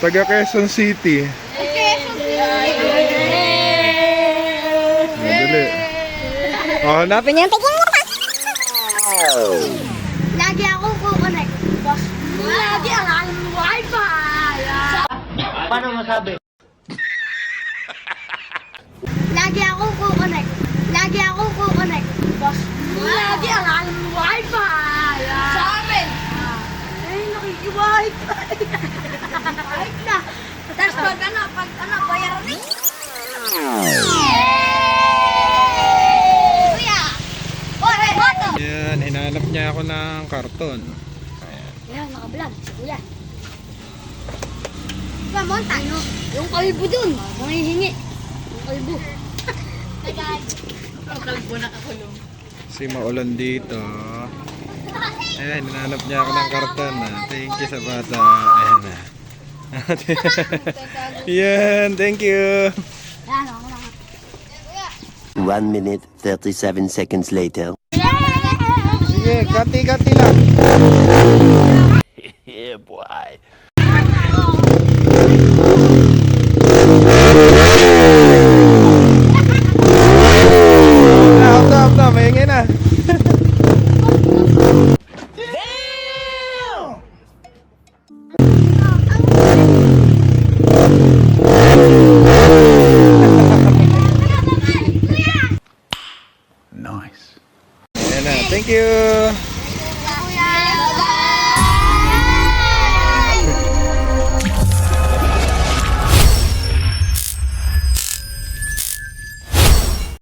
Taga Quezon City. Madali. Oh, hanapin niya. Lagi ako kukonek. Boss. Lagi ang wifi. Paano masabi? Lagi ako kukonek. Lagi ako kukonek. Boss. Lagi ang wifi. Sa amin. Ay, nakiki-wifi. Wifi na. Tapos pag ano, bayaran ni. Kuya. Ore, boto. Yan, hinanap niya ako ng karton. Ayan, naka-vlog si Kuya. Kuya, monta, no? Yung kalbo dun, manghihingi. Yung kalbo. Hey guys. Yung kalbo nakakulong. Kasi maulan dito. Ayan, hinanap niya ako ng karton. Thank you sa bata. Ayan na. Yan, thank you. Ayan, ako na. 1 minute, 37 seconds later. Sige, kati-kati lang. Yeah, boy. Up na, maingay na. Nice. Ayan na, thank you.